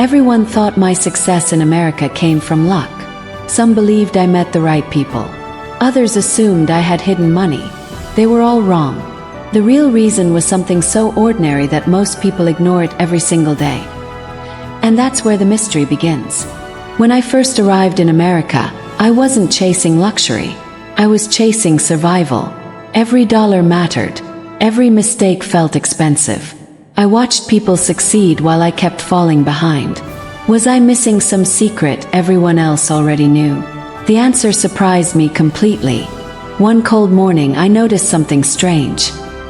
Everyone thought my success in America came from luck. Some believed I met the right people. Others assumed I had hidden money. They were all wrong. The real reason was something so ordinary that most people ignore it every single day. And that's where the mystery begins. When I first arrived in America, I wasn't chasing luxury. I was chasing survival. Every dollar mattered. Every mistake felt expensive. I watched people succeed while I kept falling behind. Was I missing some secret everyone else already knew? The answer surprised me completely. One cold morning I noticed something strange.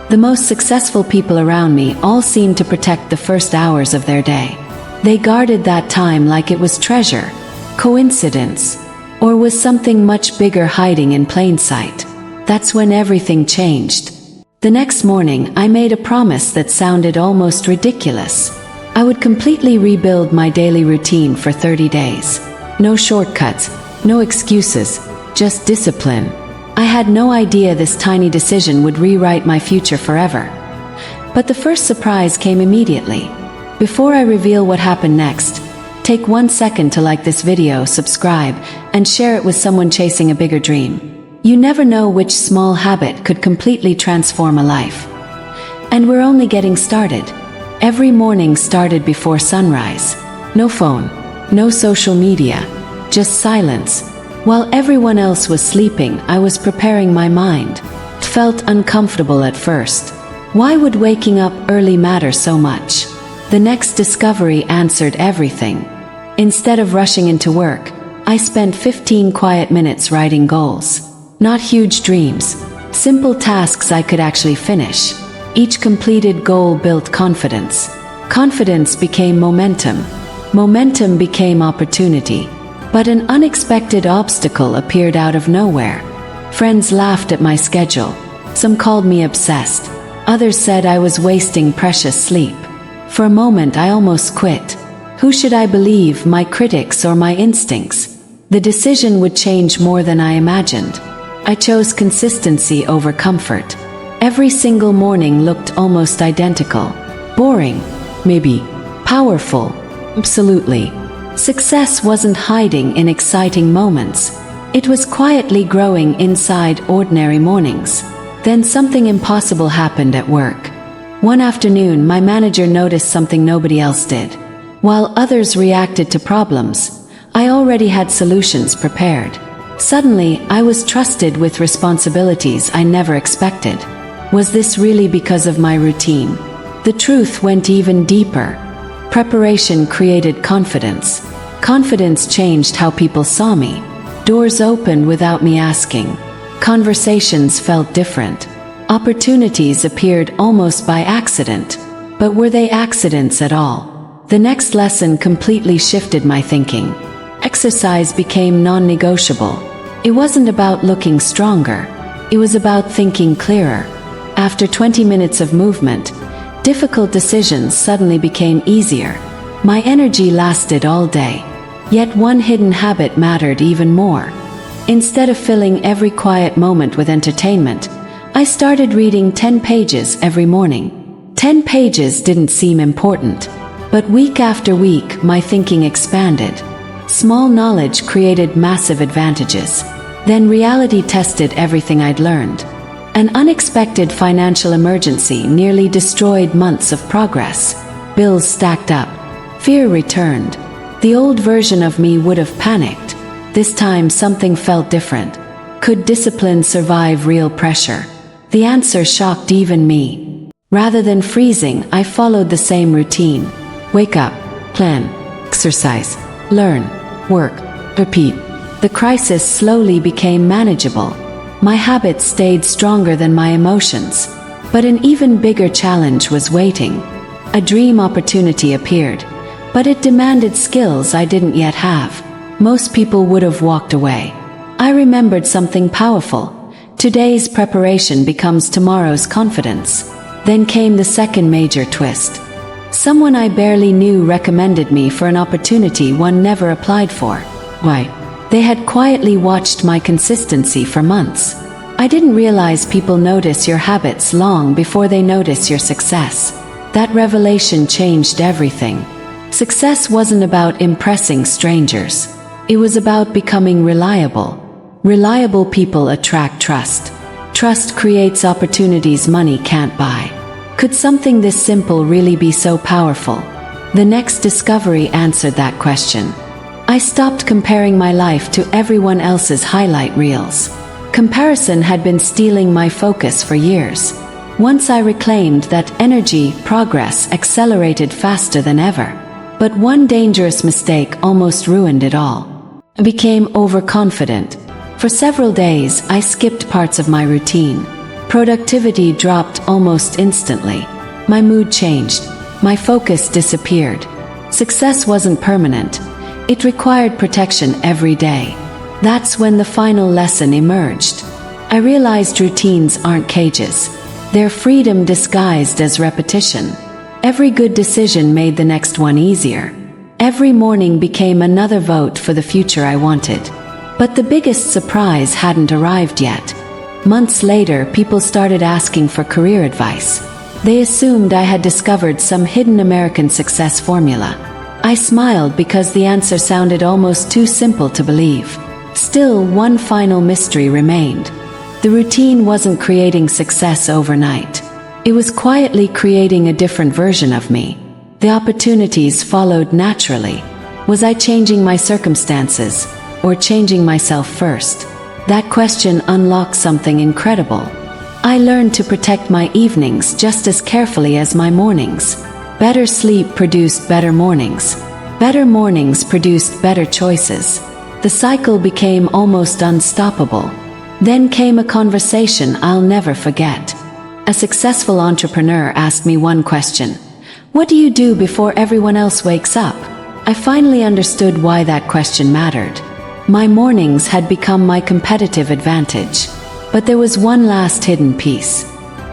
The most successful people around me all seemed to protect the first hours of their day. They guarded that time like it was treasure. Coincidence? Or was something much bigger hiding in plain sight? That's when everything changed. The next morning, I made a promise that sounded almost ridiculous. I would completely rebuild my daily routine for 30 days. No shortcuts, no excuses, just discipline. I had no idea this tiny decision would rewrite my future forever. But the first surprise came immediately. Before I reveal what happened next, take 1 second to like this video, subscribe, and share it with someone chasing a bigger dream. You never know which small habit could completely transform a life. And we're only getting started. Every morning started before sunrise. No phone, no social media, just silence. While everyone else was sleeping, I was preparing my mind. It felt uncomfortable at first. Why would waking up early matter so much? The next discovery answered everything. Instead of rushing into work, I spent 15 quiet minutes writing goals. Not huge dreams, simple tasks I could actually finish. Each completed goal built confidence. Confidence became momentum. Momentum became opportunity. But an unexpected obstacle appeared out of nowhere. Friends laughed at my schedule. Some called me obsessed. Others said I was wasting precious sleep. For a moment I almost quit. Who should I believe, my critics or my instincts? The decision would change more than I imagined. I chose consistency over comfort. Every single morning looked almost identical. Boring? Maybe. Powerful? Absolutely. Success wasn't hiding in exciting moments. It was quietly growing inside ordinary mornings. Then something impossible happened at work. One afternoon, my manager noticed something nobody else did. While others reacted to problems, I already had solutions prepared. Suddenly, I was trusted with responsibilities I never expected. Was this really because of my routine? The truth went even deeper. Preparation created confidence. Confidence changed how people saw me. Doors opened without me asking. Conversations felt different. Opportunities appeared almost by accident. But were they accidents at all? The next lesson completely shifted my thinking. Exercise became non-negotiable. It wasn't about looking stronger. It was about thinking clearer. After 20 minutes of movement, difficult decisions suddenly became easier. My energy lasted all day. Yet one hidden habit mattered even more. Instead of filling every quiet moment with entertainment, I started reading 10 pages every morning. 10 pages didn't seem important. But week after week, my thinking expanded. Small knowledge created massive advantages. Then reality tested everything I'd learned. An unexpected financial emergency nearly destroyed months of progress. Bills stacked up. Fear returned. The old version of me would have panicked. This time something felt different. Could discipline survive real pressure? The answer shocked even me. Rather than freezing, I followed the same routine. Wake up, plan, exercise, learn, work, repeat. The crisis slowly became manageable. My habits stayed stronger than my emotions. But an even bigger challenge was waiting. A dream opportunity appeared. But it demanded skills I didn't yet have. Most people would have walked away. I remembered something powerful. Today's preparation becomes tomorrow's confidence. Then came the second major twist. Someone I barely knew recommended me for an opportunity one never applied for. Why? They had quietly watched my consistency for months. I didn't realize people notice your habits long before they notice your success. That revelation changed everything. Success wasn't about impressing strangers. It was about becoming reliable. Reliable people attract trust. Trust creates opportunities money can't buy. Could something this simple really be so powerful? The next discovery answered that question. I stopped comparing my life to everyone else's highlight reels. Comparison had been stealing my focus for years. Once I reclaimed that energy, progress accelerated faster than ever. But one dangerous mistake almost ruined it all. I became overconfident. For several days, I skipped parts of my routine. Productivity dropped almost instantly. My mood changed. My focus disappeared. Success wasn't permanent. It required protection every day. That's when the final lesson emerged. I realized routines aren't cages. They're freedom disguised as repetition. Every good decision made the next one easier. Every morning became another vote for the future I wanted. But the biggest surprise hadn't arrived yet. Months later, people started asking for career advice. They assumed I had discovered some hidden American success formula. I smiled because the answer sounded almost too simple to believe. Still, one final mystery remained. The routine wasn't creating success overnight. It was quietly creating a different version of me. The opportunities followed naturally. Was I changing my circumstances, or changing myself first? That question unlocked something incredible. I learned to protect my evenings just as carefully as my mornings. Better sleep produced better mornings. Better mornings produced better choices. The cycle became almost unstoppable. Then came a conversation I'll never forget. A successful entrepreneur asked me one question. What do you do before everyone else wakes up? I finally understood why that question mattered. My mornings had become my competitive advantage. But there was one last hidden piece.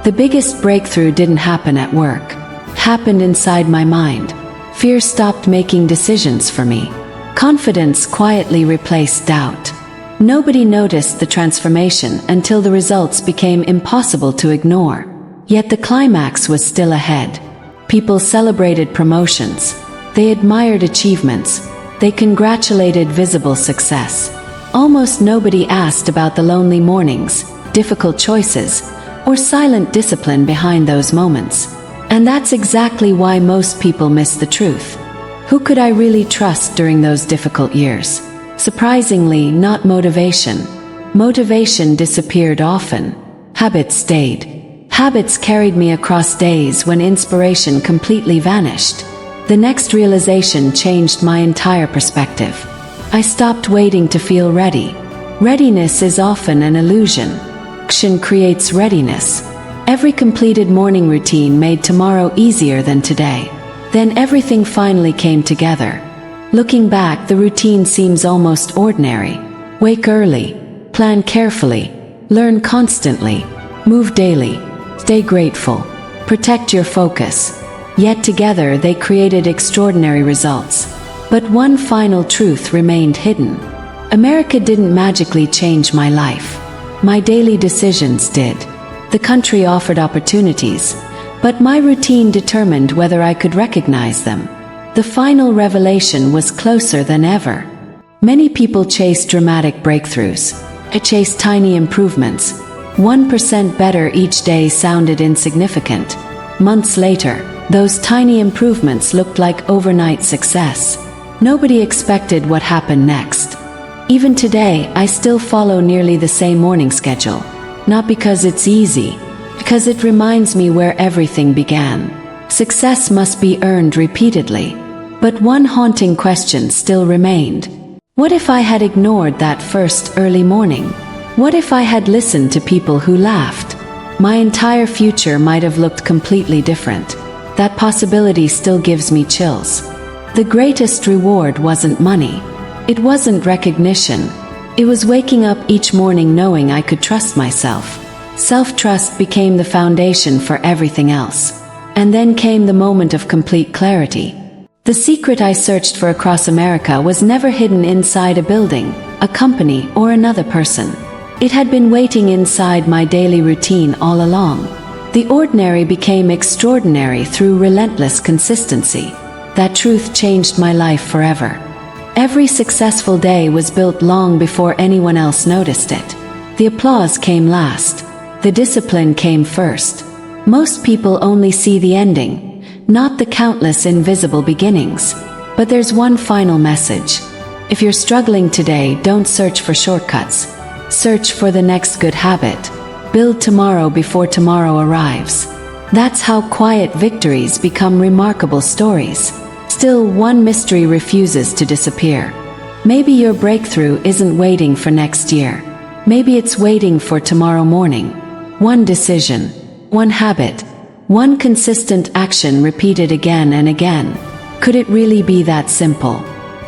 The biggest breakthrough didn't happen at work. It happened inside my mind. Fear stopped making decisions for me. Confidence quietly replaced doubt. Nobody noticed the transformation until the results became impossible to ignore. Yet the climax was still ahead. People celebrated promotions. They admired achievements. They congratulated visible success. Almost nobody asked about the lonely mornings, difficult choices, or silent discipline behind those moments. And that's exactly why most people miss the truth. Who could I really trust during those difficult years? Surprisingly, not motivation. Motivation disappeared often. Habits stayed. Habits carried me across days when inspiration completely vanished. The next realization changed my entire perspective. I stopped waiting to feel ready. Readiness is often an illusion. Action creates readiness. Every completed morning routine made tomorrow easier than today. Then everything finally came together. Looking back, the routine seems almost ordinary. Wake early, plan carefully, learn constantly, move daily, stay grateful, protect your focus. Yet together they created extraordinary results. But one final truth remained hidden. America didn't magically change my life. My daily decisions did. The country offered opportunities, but my routine determined whether I could recognize them. The final revelation was closer than ever. Many people chase dramatic breakthroughs. I chased tiny improvements. 1% better each day sounded insignificant. Months later, those tiny improvements looked like overnight success. Nobody expected what happened next. Even today, I still follow nearly the same morning schedule. Not because it's easy, because it reminds me where everything began. Success must be earned repeatedly. But one haunting question still remained. What if I had ignored that first early morning? What if I had listened to people who laughed? My entire future might have looked completely different. That possibility still gives me chills. The greatest reward wasn't money. It wasn't recognition. It was waking up each morning knowing I could trust myself. Self-trust became the foundation for everything else. And then came the moment of complete clarity. The secret I searched for across America was never hidden inside a building, a company, or another person. It had been waiting inside my daily routine all along. The ordinary became extraordinary through relentless consistency. That truth changed my life forever. Every successful day was built long before anyone else noticed it. The applause came last. The discipline came first. Most people only see the ending, not the countless invisible beginnings. But there's one final message. If you're struggling today, don't search for shortcuts. Search for the next good habit. Build tomorrow before tomorrow arrives. That's how quiet victories become remarkable stories. Still, one mystery refuses to disappear. Maybe your breakthrough isn't waiting for next year. Maybe it's waiting for tomorrow morning. One decision, one habit, one consistent action repeated again and again. Could it really be that simple?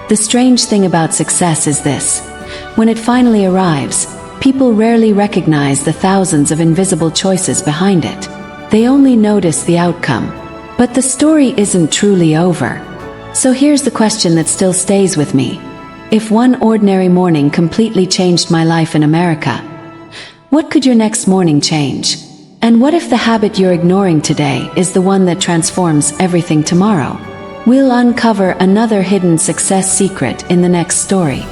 The strange thing about success is this. When it finally arrives, people rarely recognize the thousands of invisible choices behind it. They only notice the outcome. But the story isn't truly over. So here's the question that still stays with me. If one ordinary morning completely changed my life in America, what could your next morning change? And what if the habit you're ignoring today is the one that transforms everything tomorrow? We'll uncover another hidden success secret in the next story.